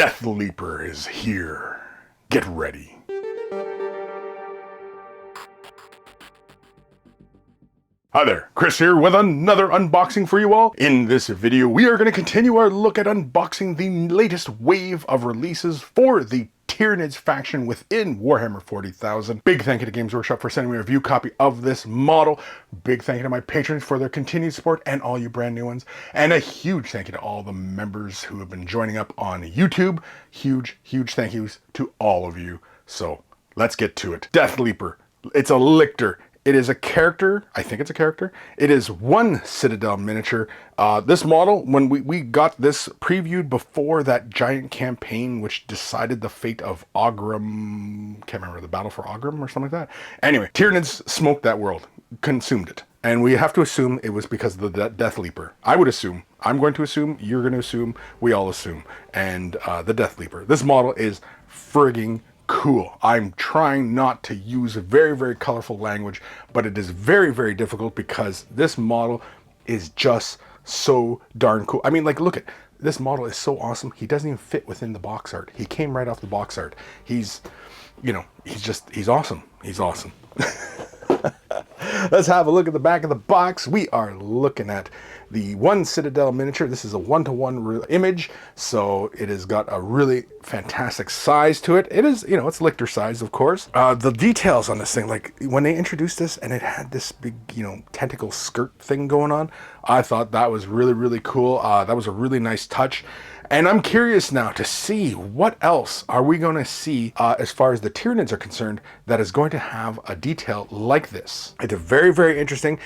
Deathleaper is here. Get ready. Hi there, Chris here with another unboxing for you all. In this video, we are going to continue our look at unboxing the latest wave of releases for the Tyranids faction within Warhammer 40,000. Big thank you to Games Workshop for sending me a review copy of this model. Big thank you to my patrons for their continued support and all you brand new ones. And a huge thank you to all the members who have been joining up on YouTube. Huge thank yous to all of you. So let's get to it. Deathleaper. It's a lictor. It is a character, I think it's a character. It is one Citadel miniature. This model, when we got this previewed before that giant campaign, which decided the fate of Aughrim, can't remember, the Battle for Aughrim or something like that. Anyway, Tyranids smoked that world, consumed it. And we have to assume it was because of the Deathleaper. I would assume, I'm going to assume, you're going to assume, we all assume. And the Deathleaper. This model is frigging cool. I'm trying not to use very colorful language, but it is very difficult because this model is just so darn cool. I mean, like, look at this model is so awesome. He doesn't even fit within the box art. He came right off the box art. He's, you know, he's awesome. He's awesome. Let's have a look at the back of the box. We are looking at the one Citadel miniature. This is a 1-to-1 image, so it has got a really fantastic size to it. It is, you know, it's lictor size, of course. The details on this thing, like when they introduced this and it had this big, you know, tentacle skirt thing going on, I thought that was really cool. That was a really nice touch. And I'm curious now to see what else are we going to see as far as the Tyranids are concerned that is going to have a detail like this. It's very interesting.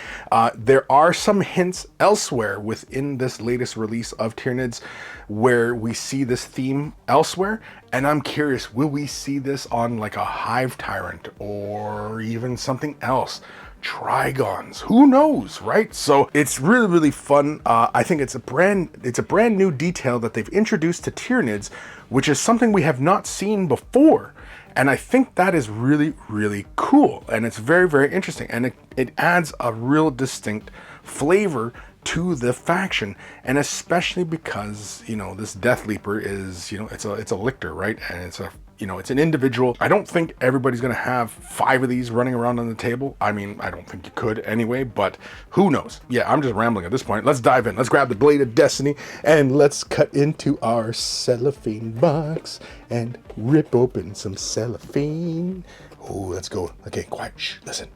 There are some hints elsewhere within this latest release of Tyranids where we see this theme elsewhere. And I'm curious, will we see this on like a hive tyrant or even something else? Trigons, who knows, right? So it's really fun. I think it's a brand new detail that they've introduced to Tyranids, which is something we have not seen before. And I think that is really cool. And it's very interesting. And it adds a real distinct flavor to the faction. And especially because, you know, this Deathleaper is, you know, it's a lictor, right? And it's a, you know, it's an individual. I don't think everybody's going to have 5 of these running around on the table. I mean, I don't think you could anyway, but who knows? Yeah, I'm just rambling at this point. Let's dive in. Let's grab the Blade of Destiny and let's cut into our cellophane box and rip open some cellophane. Oh, let's go. Okay, quiet. Shh, listen.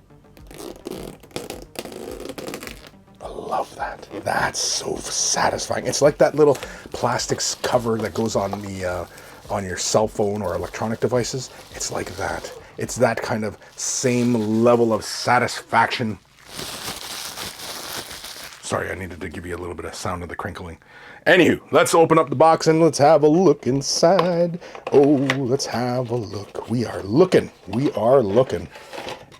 I love that. That's so satisfying. It's like that little plastic cover that goes on the on your cell phone or electronic devices. It's like that. It's that kind of same level of satisfaction. Sorry, I needed to give you a little bit of sound of the crinkling. Anywho, let's open up the box and let's have a look inside. Oh, let's have a look. We are looking.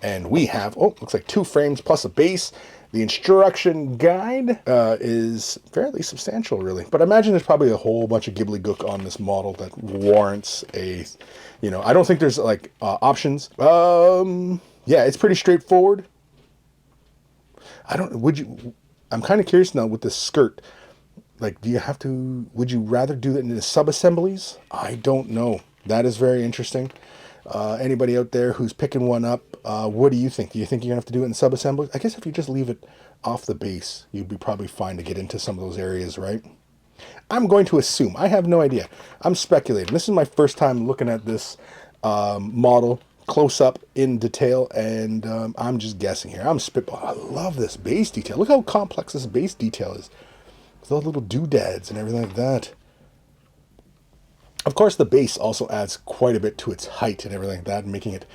And we have, oh, looks like 2 frames plus a base. The instruction guide is fairly substantial, really. But I imagine there's probably a whole bunch of gook on this model that warrants a, you know, I don't think there's like options. Yeah, it's pretty straightforward. I'm kind of curious now with the skirt. Like, do you have to, would you rather do that in the sub-assemblies? I don't know. That is very interesting. Anybody out there who's picking one up, what do you think? Do you think you're gonna have to do it in sub-assemblies? I guess if you just leave it off the base, you'd be probably fine to get into some of those areas, right? I'm going to assume. I have no idea. I'm speculating. This is my first time looking at this model close up in detail, and I'm just guessing here. I'm spitballing. I love this base detail. Look how complex this base detail is. With all the little doodads and everything like that. Of course, the base also adds quite a bit to its height and everything like that, making it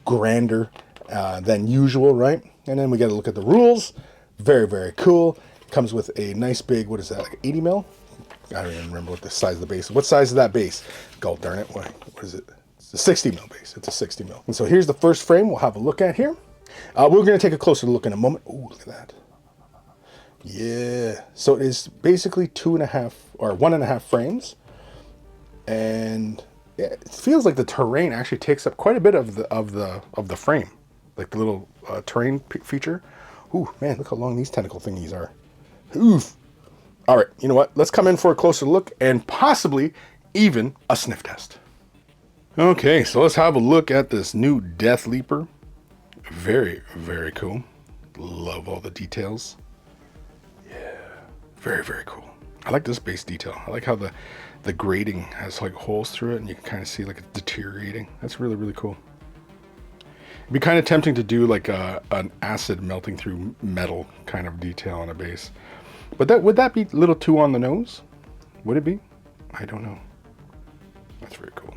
grander than usual, right? And then we got to look at the rules. Very cool. Comes with a nice big, what is that, like 80 mil? I don't even remember what the size of the base is. What size is that base? God darn it. What is it? It's a 60 mil base. It's a 60 mil. And so here's the first frame we'll have a look at here. We're going to take a closer look in a moment. Oh, look at that. Yeah. So it is basically 2.5 or 1.5 frames. And yeah, it feels like the terrain actually takes up quite a bit of the frame, like the little terrain feature. Ooh, man, look how long these tentacle thingies are. Oof. All right, you know what? Let's come in for a closer look and possibly even a sniff test. Okay, so let's have a look at this new Deathleaper. Very, very cool. Love all the details. Yeah, very, very cool. I like this base detail. I like how the grating has like holes through it and you can kind of see like it's deteriorating. That's really, really cool. It'd be kind of tempting to do like an acid melting through metal kind of detail on a base. But would that be a little too on the nose? Would it be? I don't know. That's very cool.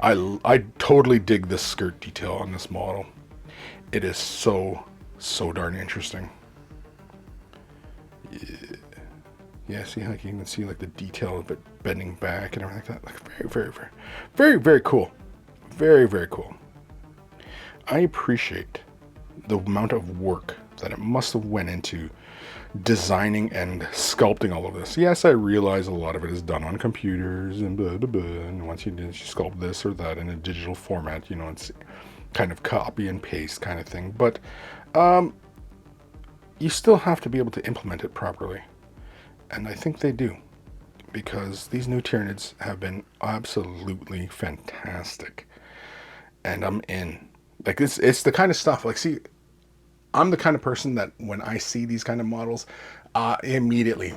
I totally dig this skirt detail on this model. It is so darn interesting. Yeah, see how you can even see like the detail of it bending back and everything like that. Like very cool. Very, very cool. I appreciate the amount of work that it must have went into designing and sculpting all of this. Yes, I realize a lot of it is done on computers and blah, blah, blah. And once you sculpt this or that in a digital format, you know, it's kind of copy and paste kind of thing. But you still have to be able to implement it properly. And I think they do. Because these new Tyranids have been absolutely fantastic. And I'm in. Like, it's the kind of stuff, like, see, I'm the kind of person that when I see these kind of models, immediately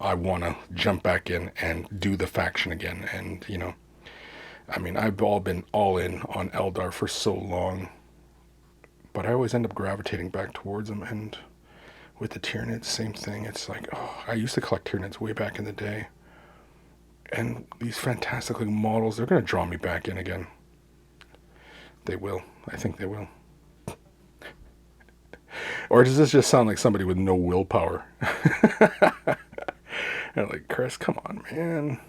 I want to jump back in and do the faction again. And, you know, I mean, I've been all in on Eldar for so long, but I always end up gravitating back towards them. And with the Tyranids, same thing. It's like, oh, I used to collect Tyranids way back in the day. And these fantastic looking models, they're going to draw me back in again. They will. I think they will. Or does this just sound like somebody with no willpower? And like, Chris, come on, man.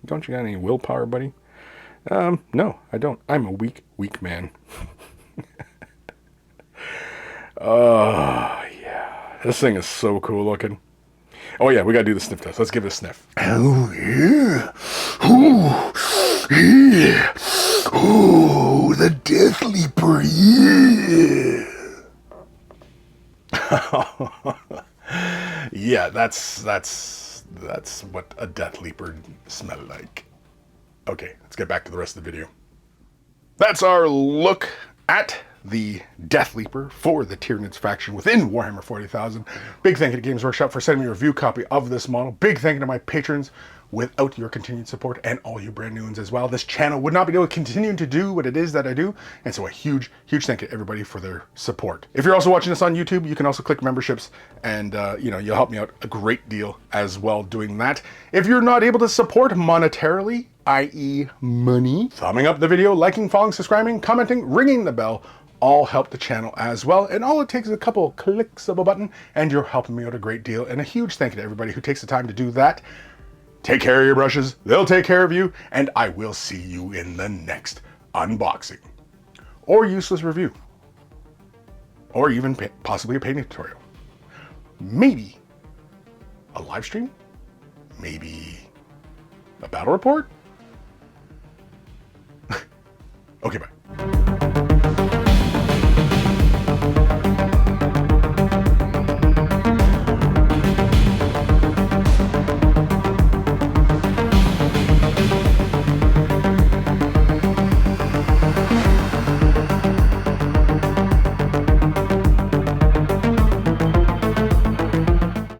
Don't you got any willpower, buddy? No, I don't. I'm a weak man. Oh, yeah. This thing is so cool looking. Oh, yeah, we got to do the sniff test. Let's give it a sniff. Oh, yeah. Ooh, yeah. Oh, the Deathleaper, yeah. Yeah, that's what a Deathleaper smell like. Okay, let's get back to the rest of the video. That's our look at the Deathleaper for the Tyranids faction within Warhammer 40,000. Big thank you to Games Workshop for sending me a review copy of this model. Big thank you to my patrons. Without your continued support and all you brand new ones as well, this channel would not be able to continue to do what it is that I do. And so a huge thank you to everybody for their support. If you're also watching this on YouTube, you can also click memberships and you know, you'll help me out a great deal as well doing that. If you're not able to support monetarily, i.e. money, thumbing up the video, liking, following, subscribing, commenting, ringing the bell, all help the channel as well. And all it takes is a couple clicks of a button and you're helping me out a great deal. And a huge thank you to everybody who takes the time to do that. Take care of your brushes, they'll take care of you, and I will see you in the next unboxing. Or useless review. Or even possibly a painting tutorial. Maybe a live stream? Maybe a battle report? Okay, bye.